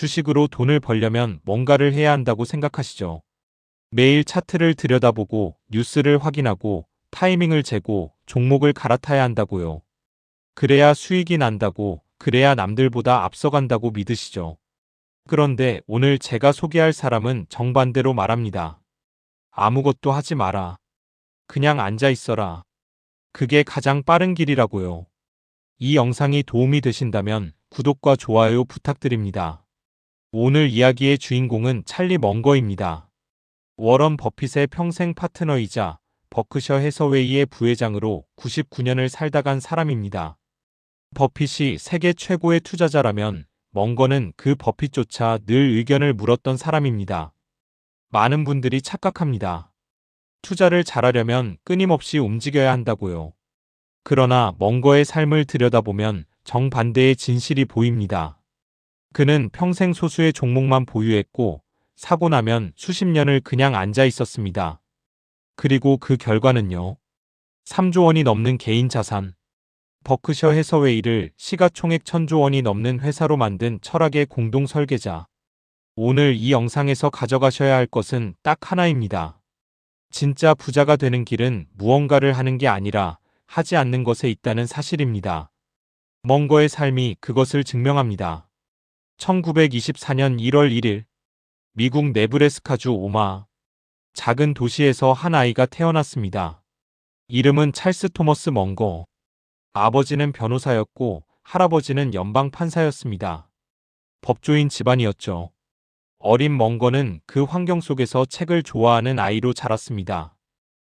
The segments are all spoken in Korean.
주식으로 돈을 벌려면 뭔가를 해야 한다고 생각하시죠? 매일 차트를 들여다보고 뉴스를 확인하고 타이밍을 재고 종목을 갈아타야 한다고요. 그래야 수익이 난다고, 그래야 남들보다 앞서간다고 믿으시죠? 그런데 오늘 제가 소개할 사람은 정반대로 말합니다. 아무것도 하지 마라. 그냥 앉아 있어라. 그게 가장 빠른 길이라고요. 이 영상이 도움이 되신다면 구독과 좋아요 부탁드립니다. 오늘 이야기의 주인공은 찰리 먼거입니다. 워런 버핏의 평생 파트너이자 버크셔 해서웨이의 부회장으로 99년을 살다 간 사람입니다. 버핏이 세계 최고의 투자자라면 먼거는 그 버핏조차 늘 의견을 물었던 사람입니다. 많은 분들이 착각합니다. 투자를 잘하려면 끊임없이 움직여야 한다고요. 그러나 먼거의 삶을 들여다보면 정반대의 진실이 보입니다. 그는 평생 소수의 종목만 보유했고 사고 나면 수십 년을 그냥 앉아 있었습니다. 그리고 그 결과는요. 3조 원이 넘는 개인 자산, 버크셔 해서웨이를 시가총액 1000조 원이 넘는 회사로 만든 철학의 공동 설계자. 오늘 이 영상에서 가져가셔야 할 것은 딱 하나입니다. 진짜 부자가 되는 길은 무언가를 하는 게 아니라 하지 않는 것에 있다는 사실입니다. 먼거의 삶이 그것을 증명합니다. 1924년 1월 1일 미국 네브래스카주 오마하 작은 도시에서 한 아이가 태어났습니다. 이름은 찰스 토머스 먼거. 아버지는 변호사였고 할아버지는 연방 판사였습니다. 법조인 집안이었죠. 어린 먼거는 그 환경 속에서 책을 좋아하는 아이로 자랐습니다.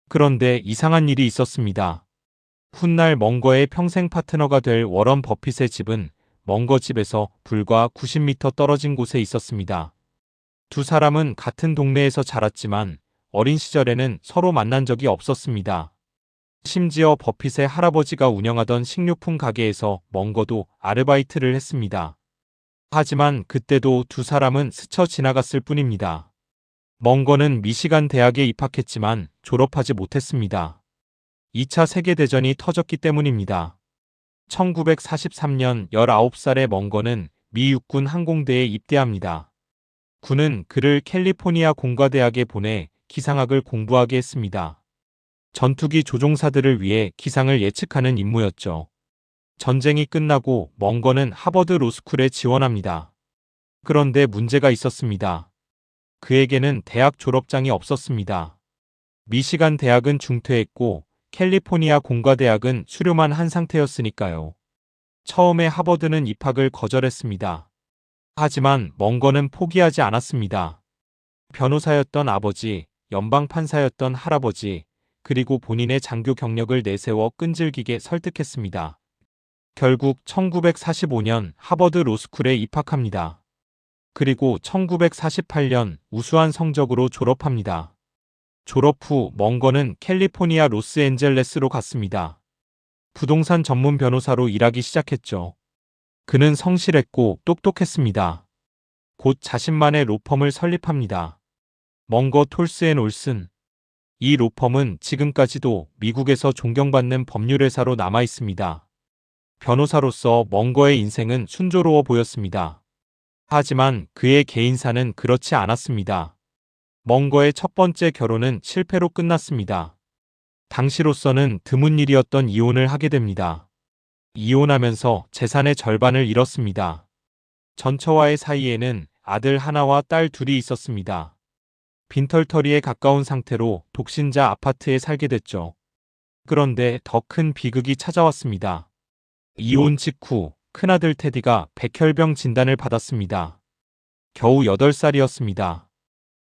그런데 이상한 일이 있었습니다. 훗날 먼거의 평생 파트너가 될 워런 버핏의 집은 먼거 집에서 불과 90m 떨어진 곳에 있었습니다. 두 사람은 같은 동네에서 자랐지만 어린 시절에는 서로 만난 적이 없었습니다. 심지어 버핏의 할아버지가 운영하던 식료품 가게에서 먼거도 아르바이트를 했습니다. 하지만 그때도 두 사람은 스쳐 지나갔을 뿐입니다. 먼거는 미시간 대학에 입학했지만 졸업하지 못했습니다. 2차 세계대전이 터졌기 때문입니다. 1943년 19살의 먼거는 미 육군 항공대에 입대합니다. 군은 그를 캘리포니아 공과대학에 보내 기상학을 공부하게 했습니다. 전투기 조종사들을 위해 기상을 예측하는 임무였죠. 전쟁이 끝나고 먼거는 하버드 로스쿨에 지원합니다. 그런데 문제가 있었습니다. 그에게는 대학 졸업장이 없었습니다. 미시간 대학은 중퇴했고 캘리포니아 공과대학은 수료만 한 상태였으니까요. 처음에 하버드는 입학을 거절했습니다. 하지만 먼거는 포기하지 않았습니다. 변호사였던 아버지, 연방 판사였던 할아버지, 그리고 본인의 장교 경력을 내세워 끈질기게 설득했습니다. 결국 1945년 하버드 로스쿨에 입학합니다. 그리고 1948년 우수한 성적으로 졸업합니다. 졸업 후 먼거는 캘리포니아 로스앤젤레스로 갔습니다. 부동산 전문 변호사로 일하기 시작했죠. 그는 성실했고 똑똑했습니다. 곧 자신만의 로펌을 설립합니다. 먼거 톨스앤 올슨. 이 로펌은 지금까지도 미국에서 존경받는 법률회사로 남아 있습니다. 변호사로서 먼거의 인생은 순조로워 보였습니다. 하지만 그의 개인사는 그렇지 않았습니다. 먼거의 첫 번째 결혼은 실패로 끝났습니다. 당시로서는 드문 일이었던 이혼을 하게 됩니다. 이혼하면서 재산의 절반을 잃었습니다. 전처와의 사이에는 아들 하나와 딸 둘이 있었습니다. 빈털터리에 가까운 상태로 독신자 아파트에 살게 됐죠. 그런데 더 큰 비극이 찾아왔습니다. 이혼 직후 큰아들 테디가 백혈병 진단을 받았습니다. 겨우 8살이었습니다.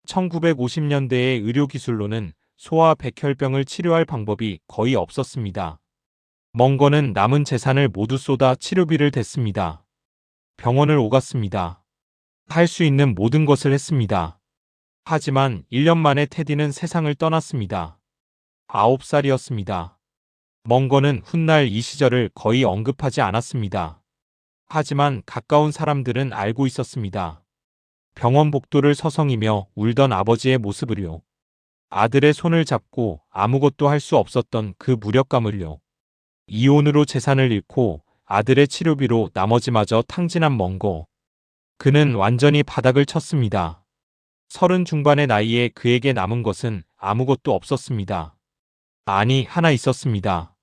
1950년대의 의료기술로는 소아 백혈병을 치료할 방법이 거의 없었습니다. 먼거는 남은 재산을 모두 쏟아 치료비를 댔습니다. 병원을 오갔습니다. 할 수 있는 모든 것을 했습니다. 하지만 1년 만에 테디는 세상을 떠났습니다. 9살이었습니다. 먼거는 훗날 이 시절을 거의 언급하지 않았습니다. 하지만 가까운 사람들은 알고 있었습니다. 병원 복도를 서성이며 울던 아버지의 모습을요. 아들의 손을 잡고 아무것도 할 수 없었던 그 무력감을요. 이혼으로 재산을 잃고 아들의 치료비로 나머지마저 탕진한 먼거. 그는 완전히 바닥을 쳤습니다. 30 중반의 나이에 그에게 남은 것은 아무것도 없었습니다. 아니, 하나 있었습니다.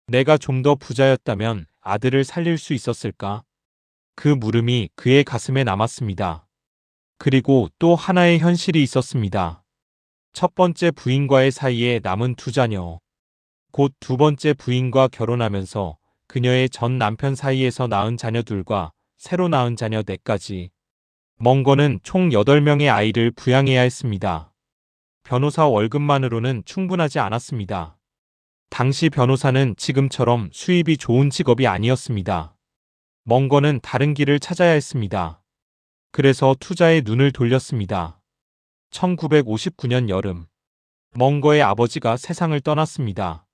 내가 좀 더 부자였다면 아들을 살릴 수 있었을까? 그 물음이 그의 가슴에 남았습니다. 그리고 또 하나의 현실이 있었습니다. 첫 번째 부인과의 사이에 남은 두 자녀. 곧 두 번째 부인과 결혼하면서 그녀의 전 남편 사이에서 낳은 자녀들과 새로 낳은 자녀 4가지. 멍거는 총 8명의 아이를 부양해야 했습니다. 변호사 월급만으로는 충분하지 않았습니다. 당시 변호사는 지금처럼 수입이 좋은 직업이 아니었습니다. 멍거는 다른 길을 찾아야 했습니다. 그래서 투자에 눈을 돌렸습니다. 1959년 여름, 멍거의 아버지가 세상을 떠났습니다.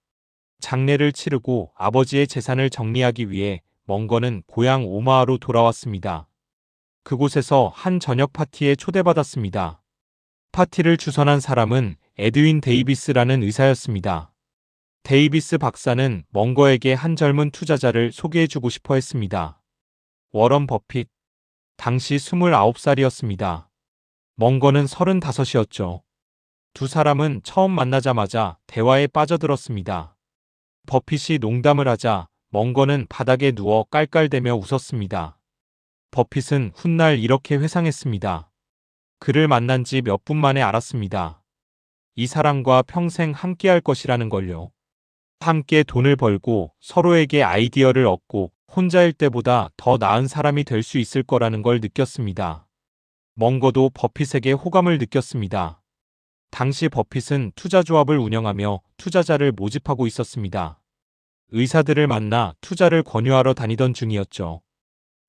장례를 치르고 아버지의 재산을 정리하기 위해 멍거는 고향 오마하로 돌아왔습니다. 그곳에서 한 저녁 파티에 초대받았습니다. 파티를 주선한 사람은 에드윈 데이비스라는 의사였습니다. 데이비스 박사는 멍거에게 한 젊은 투자자를 소개해주고 싶어 했습니다. 워런 버핏. 당시 29살이었습니다. 멍거는 35이었죠. 두 사람은 처음 만나자마자 대화에 빠져들었습니다. 버핏이 농담을 하자 멍거는 바닥에 누워 깔깔대며 웃었습니다. 버핏은 훗날 이렇게 회상했습니다. 그를 만난 지 몇 분 만에 알았습니다. 이 사람과 평생 함께할 것이라는 걸요. 함께 돈을 벌고 서로에게 아이디어를 얻고 혼자일 때보다 더 나은 사람이 될 수 있을 거라는 걸 느꼈습니다. 멍거도 버핏에게 호감을 느꼈습니다. 당시 버핏은 투자조합을 운영하며 투자자를 모집하고 있었습니다. 의사들을 만나 투자를 권유하러 다니던 중이었죠.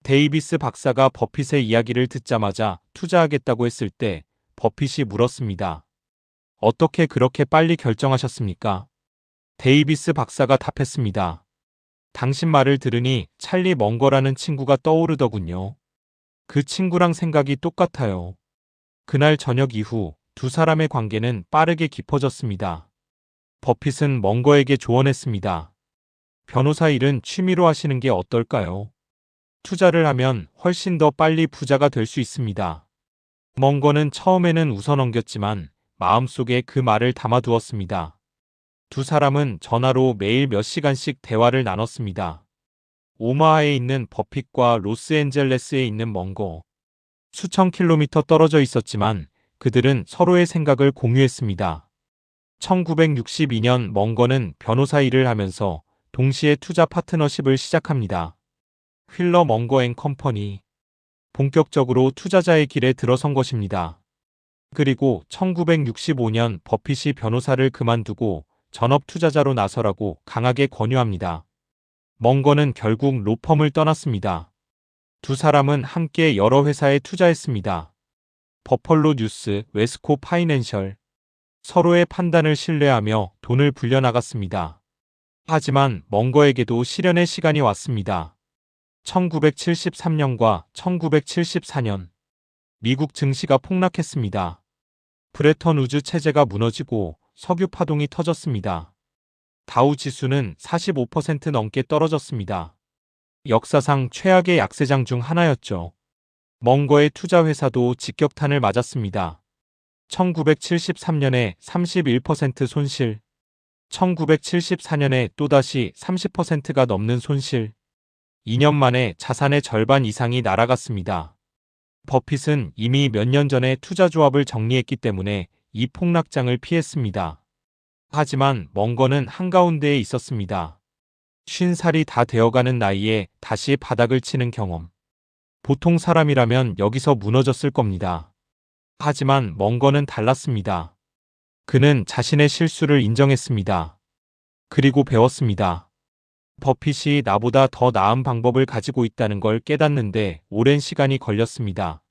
데이비스 박사가 버핏의 이야기를 듣자마자 투자하겠다고 했을 때 버핏이 물었습니다. 어떻게 그렇게 빨리 결정하셨습니까? 데이비스 박사가 답했습니다. 당신 말을 들으니 찰리 멍거라는 친구가 떠오르더군요. 그 친구랑 생각이 똑같아요. 그날 저녁 이후 두 사람의 관계는 빠르게 깊어졌습니다. 버핏은 멍거에게 조언했습니다. 변호사 일은 취미로 하시는 게 어떨까요? 투자를 하면 훨씬 더 빨리 부자가 될 수 있습니다. 멍거는 처음에는 웃어넘겼지만 마음속에 그 말을 담아두었습니다. 두 사람은 전화로 매일 몇 시간씩 대화를 나눴습니다. 오마하에 있는 버핏과 로스앤젤레스에 있는 멍거. 수천 킬로미터 떨어져 있었지만 그들은 서로의 생각을 공유했습니다. 1962년 멍거는 변호사 일을 하면서 동시에 투자 파트너십을 시작합니다. 휠러 멍거 앤 컴퍼니. 본격적으로 투자자의 길에 들어선 것입니다. 그리고 1965년 버핏이 변호사를 그만두고 전업 투자자로 나서라고 강하게 권유합니다. 멍거는 결국 로펌을 떠났습니다. 두 사람은 함께 여러 회사에 투자했습니다. 버펄로 뉴스, 웨스코 파이낸셜. 서로의 판단을 신뢰하며 돈을 불려나갔습니다. 하지만 멍거에게도 시련의 시간이 왔습니다. 1973년과 1974년. 미국 증시가 폭락했습니다. 브레턴 우즈 체제가 무너지고 석유 파동이 터졌습니다. 다우 지수는 45% 넘게 떨어졌습니다. 역사상 최악의 약세장 중 하나였죠. 멍거의 투자회사도 직격탄을 맞았습니다. 1973년에 31% 손실, 1974년에 또다시 30%가 넘는 손실, 2년 만에 자산의 절반 이상이 날아갔습니다. 버핏은 이미 몇 년 전에 투자조합을 정리했기 때문에 이 폭락장을 피했습니다. 하지만 멍거는 한가운데에 있었습니다. 50살이 다 되어가는 나이에 다시 바닥을 치는 경험. 보통 사람이라면 여기서 무너졌을 겁니다. 하지만 멍거는 달랐습니다. 그는 자신의 실수를 인정했습니다. 그리고 배웠습니다. 버핏이 나보다 더 나은 방법을 가지고 있다는 걸 깨닫는데 오랜 시간이 걸렸습니다.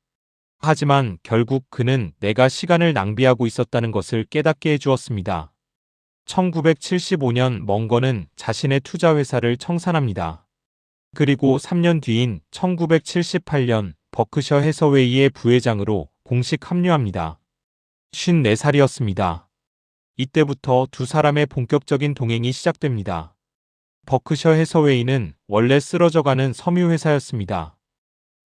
하지만 결국 그는 내가 시간을 낭비하고 있었다는 것을 깨닫게 해주었습니다. 1975년 멍거는 자신의 투자회사를 청산합니다. 그리고 3년 뒤인 1978년 버크셔 해서웨이의 부회장으로 공식 합류합니다. 54살이었습니다. 이때부터 두 사람의 본격적인 동행이 시작됩니다. 버크셔 해서웨이는 원래 쓰러져가는 섬유회사였습니다.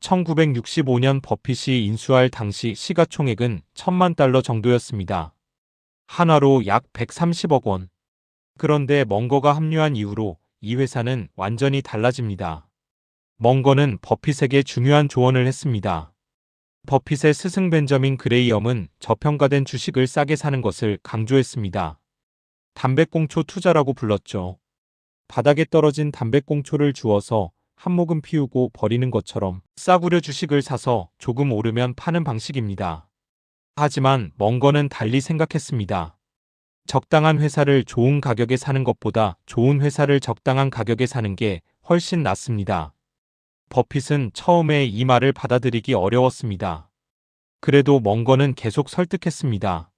1965년 버핏이 인수할 당시 시가총액은 1,000만 달러 정도였습니다. 한화로 약 130억 원. 그런데 멍거가 합류한 이후로 이 회사는 완전히 달라집니다. 멍거는 버핏에게 중요한 조언을 했습니다. 버핏의 스승 벤저민 그레이엄은 저평가된 주식을 싸게 사는 것을 강조했습니다. 담배꽁초 투자라고 불렀죠. 바닥에 떨어진 담배꽁초를 주워서 한 모금 피우고 버리는 것처럼 싸구려 주식을 사서 조금 오르면 파는 방식입니다. 하지만 멍거는 달리 생각했습니다. 적당한 회사를 좋은 가격에 사는 것보다 좋은 회사를 적당한 가격에 사는 게 훨씬 낫습니다. 버핏은 처음에 이 말을 받아들이기 어려웠습니다. 그래도 멍거는 계속 설득했습니다.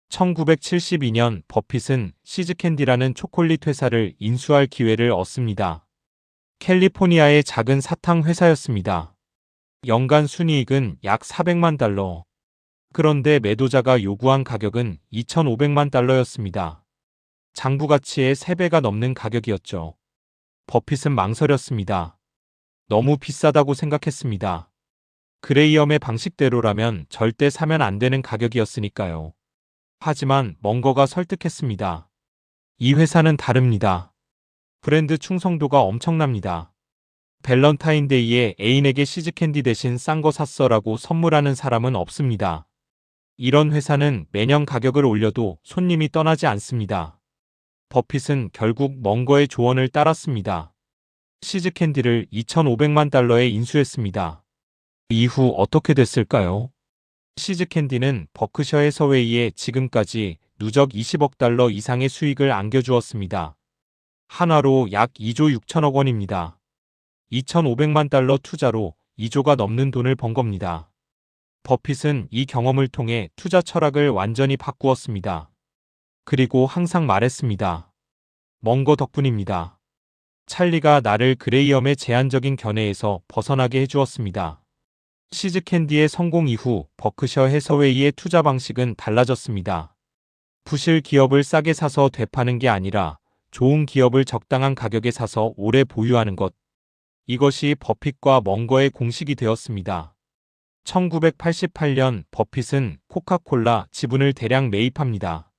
1972년 버핏은 시즈캔디라는 초콜릿 회사를 인수할 기회를 얻습니다. 캘리포니아의 작은 사탕 회사였습니다. 연간 순이익은 약 400만 달러. 그런데 매도자가 요구한 가격은 2,500만 달러였습니다. 장부 가치의 3배가 넘는 가격이었죠. 버핏은 망설였습니다. 너무 비싸다고 생각했습니다. 그레이엄의 방식대로라면 절대 사면 안 되는 가격이었으니까요. 하지만 멍거가 설득했습니다. 이 회사는 다릅니다. 브랜드 충성도가 엄청납니다. 밸런타인데이에 애인에게 시즈캔디 대신 싼 거 샀어라고 선물하는 사람은 없습니다. 이런 회사는 매년 가격을 올려도 손님이 떠나지 않습니다. 버핏은 결국 멍거의 조언을 따랐습니다. 시즈캔디를 2,500만 달러에 인수했습니다. 이후 어떻게 됐을까요? 시즈캔디는 버크셔 해서웨이에 지금까지 누적 20억 달러 이상의 수익을 안겨주었습니다. 한화로 약 2조 6천억 원입니다. 2,500만 달러 투자로 2조가 넘는 돈을 번 겁니다. 버핏은 이 경험을 통해 투자 철학을 완전히 바꾸었습니다. 그리고 항상 말했습니다. 멍거 덕분입니다. 찰리가 나를 그레이엄의 제한적인 견해에서 벗어나게 해주었습니다. 시즈캔디의 성공 이후 버크셔 해서웨이의 투자 방식은 달라졌습니다. 부실 기업을 싸게 사서 되파는 게 아니라 좋은 기업을 적당한 가격에 사서 오래 보유하는 것. 이것이 버핏과 멍거의 공식이 되었습니다. 1988년 버핏은 코카콜라 지분을 대량 매입합니다.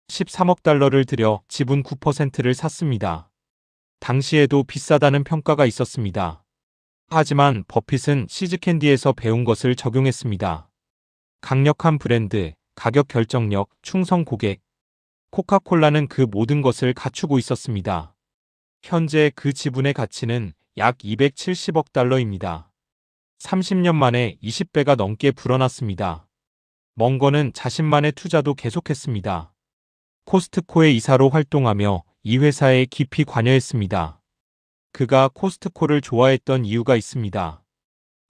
13억 달러를 들여 지분 9%를 샀습니다. 당시에도 비싸다는 평가가 있었습니다. 하지만 버핏은 시즈캔디에서 배운 것을 적용했습니다. 강력한 브랜드, 가격 결정력, 충성 고객. 코카콜라는 그 모든 것을 갖추고 있었습니다. 현재 그 지분의 가치는 약 270억 달러입니다. 30년 만에 20배가 넘게 불어났습니다. 멍거는 자신만의 투자도 계속했습니다. 코스트코의 이사로 활동하며 이 회사에 깊이 관여했습니다. 그가 코스트코를 좋아했던 이유가 있습니다.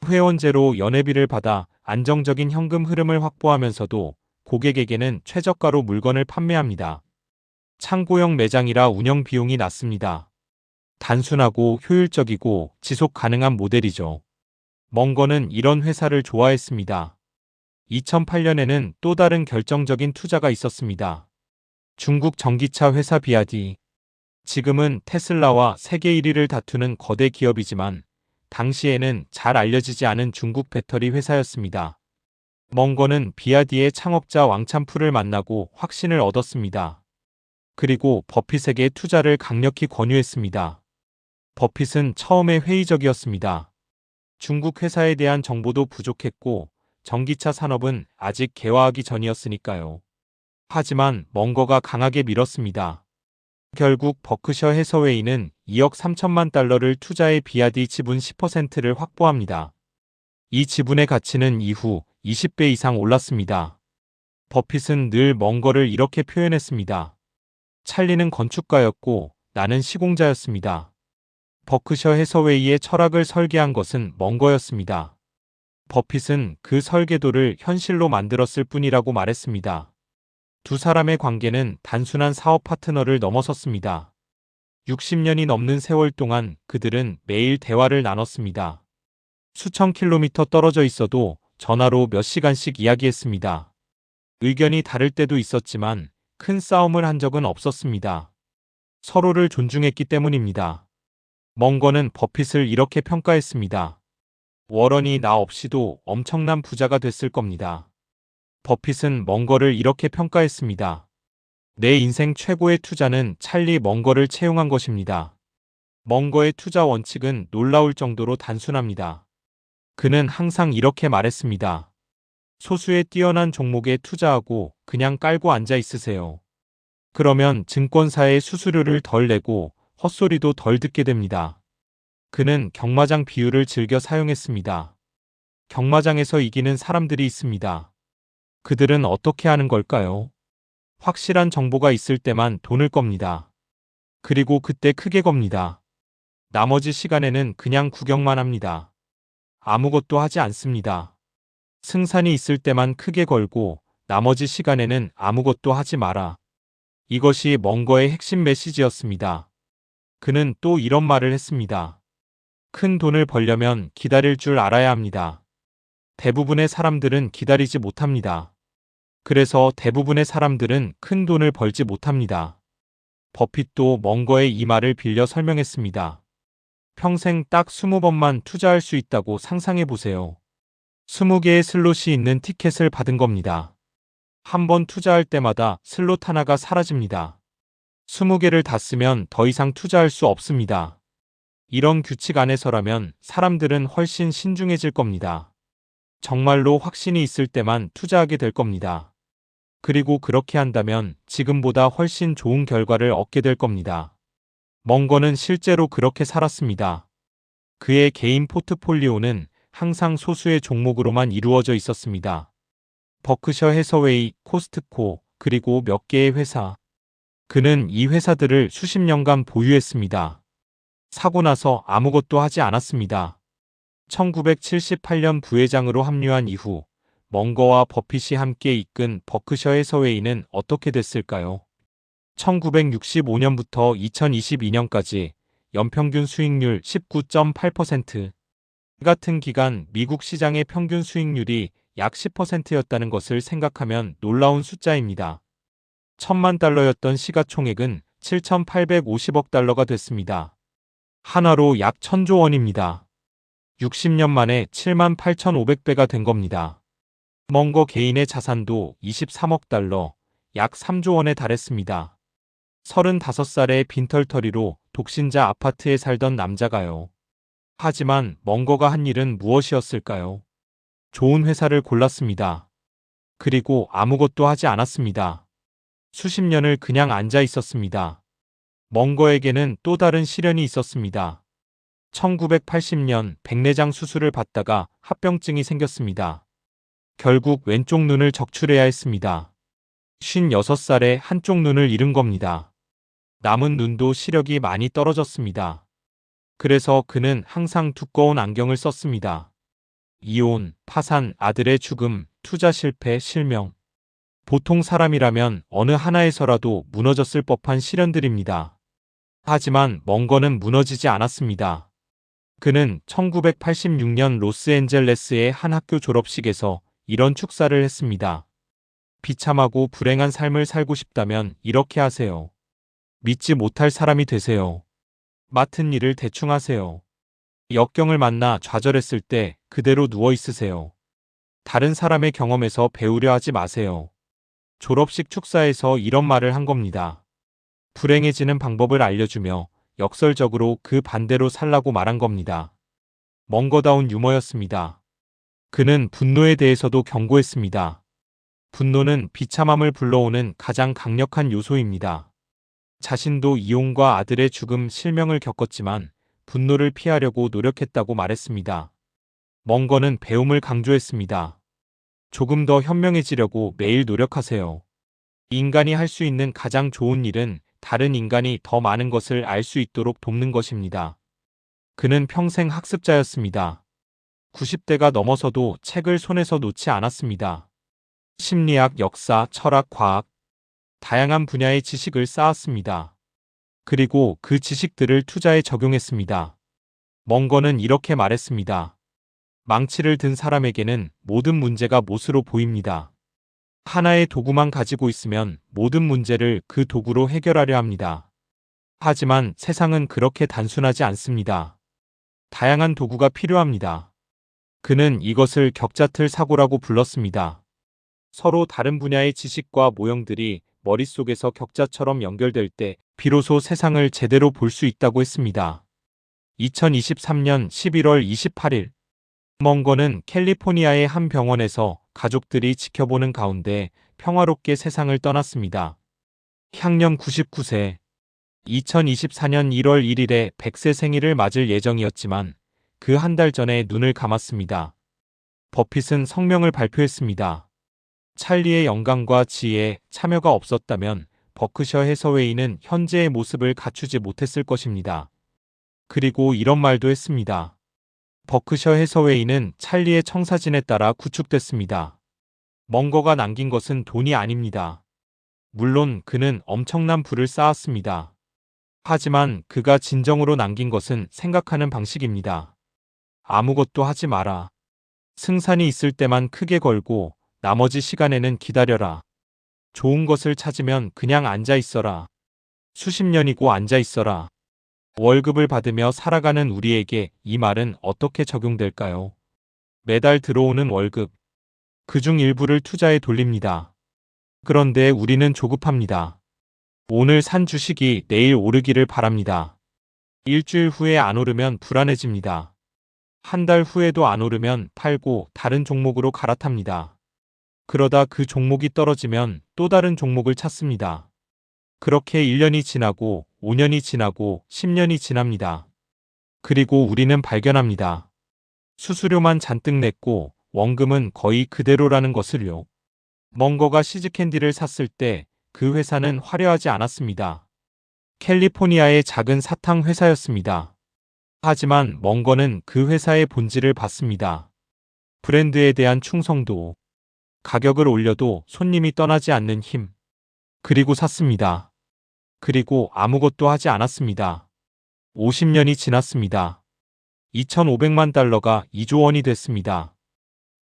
회원제로 연회비를 받아 안정적인 현금 흐름을 확보하면서도 고객에게는 최저가로 물건을 판매합니다. 창고형 매장이라 운영 비용이 낮습니다. 단순하고 효율적이고 지속 가능한 모델이죠. 멍거는 이런 회사를 좋아했습니다. 2008년에는 또 다른 결정적인 투자가 있었습니다. 중국 전기차 회사 비아디. 지금은 테슬라와 세계 1위를 다투는 거대 기업이지만 당시에는 잘 알려지지 않은 중국 배터리 회사였습니다. 멍거는 비아디의 창업자 왕찬푸를 만나고 확신을 얻었습니다. 그리고 버핏에게 투자를 강력히 권유했습니다. 버핏은 처음에 회의적이었습니다. 중국 회사에 대한 정보도 부족했고 전기차 산업은 아직 개화하기 전이었으니까요. 하지만 멍거가 강하게 밀었습니다. 결국 버크셔 해서웨이는 2억 3천만 달러를 투자해 비아디 지분 10%를 확보합니다. 이 지분의 가치는 이후 20배 이상 올랐습니다. 버핏은 늘 멍거를 이렇게 표현했습니다. 찰리는 건축가였고 나는 시공자였습니다. 버크셔 해서웨이의 철학을 설계한 것은 멍거였습니다. 버핏은 그 설계도를 현실로 만들었을 뿐이라고 말했습니다. 두 사람의 관계는 단순한 사업 파트너를 넘어섰습니다. 60년이 넘는 세월 동안 그들은 매일 대화를 나눴습니다. 수천 킬로미터 떨어져 있어도 전화로 몇 시간씩 이야기했습니다. 의견이 다를 때도 있었지만 큰 싸움을 한 적은 없었습니다. 서로를 존중했기 때문입니다. 멍거는 버핏을 이렇게 평가했습니다. 워런이 나 없이도 엄청난 부자가 됐을 겁니다. 버핏은 멍거를 이렇게 평가했습니다. 내 인생 최고의 투자는 찰리 멍거를 채용한 것입니다. 멍거의 투자 원칙은 놀라울 정도로 단순합니다. 그는 항상 이렇게 말했습니다. 소수의 뛰어난 종목에 투자하고 그냥 깔고 앉아 있으세요. 그러면 증권사의 수수료를 덜 내고 헛소리도 덜 듣게 됩니다. 그는 경마장 비유를 즐겨 사용했습니다. 경마장에서 이기는 사람들이 있습니다. 그들은 어떻게 하는 걸까요? 확실한 정보가 있을 때만 돈을 겁니다. 그리고 그때 크게 겁니다. 나머지 시간에는 그냥 구경만 합니다. 아무것도 하지 않습니다. 승산이 있을 때만 크게 걸고 나머지 시간에는 아무것도 하지 마라. 이것이 멍거의 핵심 메시지였습니다. 그는 또 이런 말을 했습니다. 큰 돈을 벌려면 기다릴 줄 알아야 합니다. 대부분의 사람들은 기다리지 못합니다. 그래서 대부분의 사람들은 큰 돈을 벌지 못합니다. 버핏도 멍거의 이 말을 빌려 설명했습니다. 평생 딱 20번만 투자할 수 있다고 상상해 보세요. 20개의 슬롯이 있는 티켓을 받은 겁니다. 한 번 투자할 때마다 슬롯 하나가 사라집니다. 20개를 다 쓰면 더 이상 투자할 수 없습니다. 이런 규칙 안에서라면 사람들은 훨씬 신중해질 겁니다. 정말로 확신이 있을 때만 투자하게 될 겁니다. 그리고 그렇게 한다면 지금보다 훨씬 좋은 결과를 얻게 될 겁니다. 멍거는 실제로 그렇게 살았습니다. 그의 개인 포트폴리오는 항상 소수의 종목으로만 이루어져 있었습니다. 버크셔 해서웨이, 코스트코, 그리고 몇 개의 회사. 그는 이 회사들을 수십 년간 보유했습니다. 사고 나서 아무것도 하지 않았습니다. 1978년 부회장으로 합류한 이후 멍거와 버핏이 함께 이끈 버크셔 해서웨이는 어떻게 됐을까요? 1965년부터 2022년까지 연평균 수익률 19.8%. 같은 기간 미국 시장의 평균 수익률이 약 10%였다는 것을 생각하면 놀라운 숫자입니다. 1,000만 달러였던 시가총액은 7,850억 달러가 됐습니다. 한화로 약 1,000조 원입니다. 60년 만에 78,500배가 된 겁니다. 멍거 개인의 자산도 23억 달러, 약 3조 원에 달했습니다. 35살의 빈털터리로 독신자 아파트에 살던 남자가요. 하지만 멍거가 한 일은 무엇이었을까요? 좋은 회사를 골랐습니다. 그리고 아무것도 하지 않았습니다. 수십 년을 그냥 앉아 있었습니다. 멍거에게는 또 다른 시련이 있었습니다. 1980년 백내장 수술을 받다가 합병증이 생겼습니다. 결국 왼쪽 눈을 적출해야 했습니다. 56살에 한쪽 눈을 잃은 겁니다. 남은 눈도 시력이 많이 떨어졌습니다. 그래서 그는 항상 두꺼운 안경을 썼습니다. 이혼, 파산, 아들의 죽음, 투자 실패, 실명. 보통 사람이라면 어느 하나에서라도 무너졌을 법한 시련들입니다. 하지만 멍거는 무너지지 않았습니다. 그는 1986년 로스앤젤레스의 한 학교 졸업식에서 이런 축사를 했습니다. 비참하고 불행한 삶을 살고 싶다면 이렇게 하세요. 믿지 못할 사람이 되세요. 맡은 일을 대충 하세요. 역경을 만나 좌절했을 때 그대로 누워 있으세요. 다른 사람의 경험에서 배우려 하지 마세요. 졸업식 축사에서 이런 말을 한 겁니다. 불행해지는 방법을 알려주며 역설적으로 그 반대로 살라고 말한 겁니다. 멍거다운 유머였습니다. 그는 분노에 대해서도 경고했습니다. 분노는 비참함을 불러오는 가장 강력한 요소입니다. 자신도 이혼과 아들의 죽음, 실명을 겪었지만 분노를 피하려고 노력했다고 말했습니다. 멍거는 배움을 강조했습니다. 조금 더 현명해지려고 매일 노력하세요. 인간이 할 수 있는 가장 좋은 일은 다른 인간이 더 많은 것을 알 수 있도록 돕는 것입니다. 그는 평생 학습자였습니다. 90대가 넘어서도 책을 손에서 놓지 않았습니다. 심리학, 역사, 철학, 과학, 다양한 분야의 지식을 쌓았습니다. 그리고 그 지식들을 투자에 적용했습니다. 멍거는 이렇게 말했습니다. 망치를 든 사람에게는 모든 문제가 못으로 보입니다. 하나의 도구만 가지고 있으면 모든 문제를 그 도구로 해결하려 합니다. 하지만 세상은 그렇게 단순하지 않습니다. 다양한 도구가 필요합니다. 그는 이것을 격자틀 사고라고 불렀습니다. 서로 다른 분야의 지식과 모형들이 머릿속에서 격자처럼 연결될 때 비로소 세상을 제대로 볼 수 있다고 했습니다. 2023년 11월 28일 멍거는 캘리포니아의 한 병원에서 가족들이 지켜보는 가운데 평화롭게 세상을 떠났습니다. 향년 99세. 2024년 1월 1일에 100세 생일을 맞을 예정이었지만 그 한 달 전에 눈을 감았습니다. 버핏은 성명을 발표했습니다. 찰리의 영감과 지혜에 참여가 없었다면 버크셔 해서웨이는 현재의 모습을 갖추지 못했을 것입니다. 그리고 이런 말도 했습니다. 버크셔 해서웨이는 찰리의 청사진에 따라 구축됐습니다. 멍거가 남긴 것은 돈이 아닙니다. 물론 그는 엄청난 부를 쌓았습니다. 하지만 그가 진정으로 남긴 것은 생각하는 방식입니다. 아무것도 하지 마라. 승산이 있을 때만 크게 걸고 나머지 시간에는 기다려라. 좋은 것을 찾으면 그냥 앉아 있어라. 수십 년이고 앉아 있어라. 월급을 받으며 살아가는 우리에게 이 말은 어떻게 적용될까요? 매달 들어오는 월급. 그중 일부를 투자에 돌립니다. 그런데 우리는 조급합니다. 오늘 산 주식이 내일 오르기를 바랍니다. 일주일 후에 안 오르면 불안해집니다. 한 달 후에도 안 오르면 팔고 다른 종목으로 갈아탑니다. 그러다 그 종목이 떨어지면 또 다른 종목을 찾습니다. 그렇게 1년이 지나고 5년이 지나고 10년이 지납니다. 그리고 우리는 발견합니다. 수수료만 잔뜩 냈고 원금은 거의 그대로라는 것을요. 멍거가 시즈캔디를 샀을 때 그 회사는 화려하지 않았습니다. 캘리포니아의 작은 사탕 회사였습니다. 하지만 멍거는 그 회사의 본질을 봤습니다. 브랜드에 대한 충성도, 가격을 올려도 손님이 떠나지 않는 힘. 그리고 샀습니다. 그리고 아무것도 하지 않았습니다. 50년이 지났습니다. 2,500만 달러가 2조 원이 됐습니다.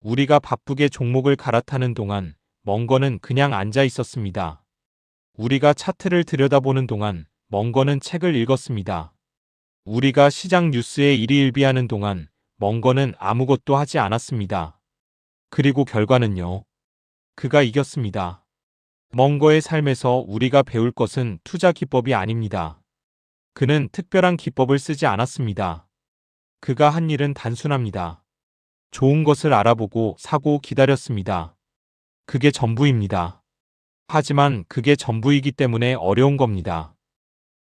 우리가 바쁘게 종목을 갈아타는 동안 멍거는 그냥 앉아 있었습니다. 우리가 차트를 들여다보는 동안 멍거는 책을 읽었습니다. 우리가 시장 뉴스에 일희일비하는 동안 멍거는 아무것도 하지 않았습니다. 그리고 결과는요. 그가 이겼습니다. 멍거의 삶에서 우리가 배울 것은 투자 기법이 아닙니다. 그는 특별한 기법을 쓰지 않았습니다. 그가 한 일은 단순합니다. 좋은 것을 알아보고 사고 기다렸습니다. 그게 전부입니다. 하지만 그게 전부이기 때문에 어려운 겁니다.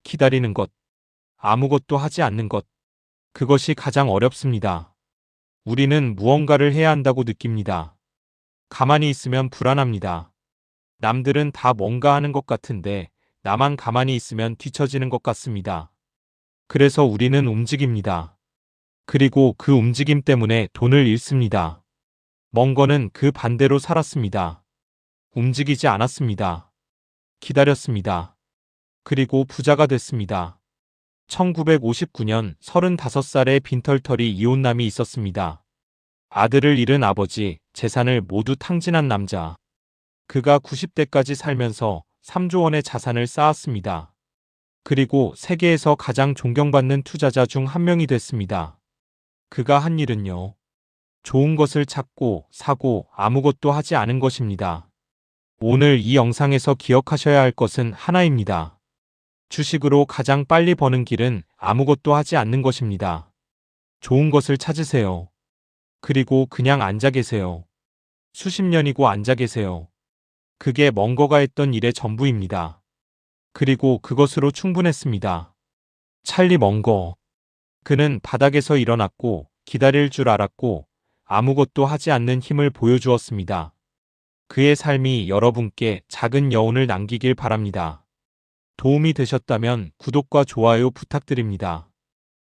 기다리는 것, 아무것도 하지 않는 것, 그것이 가장 어렵습니다. 우리는 무언가를 해야 한다고 느낍니다. 가만히 있으면 불안합니다. 남들은 다 뭔가 하는 것 같은데 나만 가만히 있으면 뒤처지는 것 같습니다. 그래서 우리는 움직입니다. 그리고 그 움직임 때문에 돈을 잃습니다. 멍거는 그 반대로 살았습니다. 움직이지 않았습니다. 기다렸습니다. 그리고 부자가 됐습니다. 1959년 35살의 빈털터리 이혼남이 있었습니다. 아들을 잃은 아버지, 재산을 모두 탕진한 남자. 그가 90대까지 살면서 3조 원의 자산을 쌓았습니다. 그리고 세계에서 가장 존경받는 투자자 중 한 명이 됐습니다. 그가 한 일은요. 좋은 것을 찾고 사고 아무것도 하지 않은 것입니다. 오늘 이 영상에서 기억하셔야 할 것은 하나입니다. 주식으로 가장 빨리 버는 길은 아무것도 하지 않는 것입니다. 좋은 것을 찾으세요. 그리고 그냥 앉아 계세요. 수십 년이고 앉아 계세요. 그게 멍거가 했던 일의 전부입니다. 그리고 그것으로 충분했습니다. 찰리 멍거. 그는 바닥에서 일어났고 기다릴 줄 알았고 아무것도 하지 않는 힘을 보여주었습니다. 그의 삶이 여러분께 작은 여운을 남기길 바랍니다. 도움이 되셨다면 구독과 좋아요 부탁드립니다.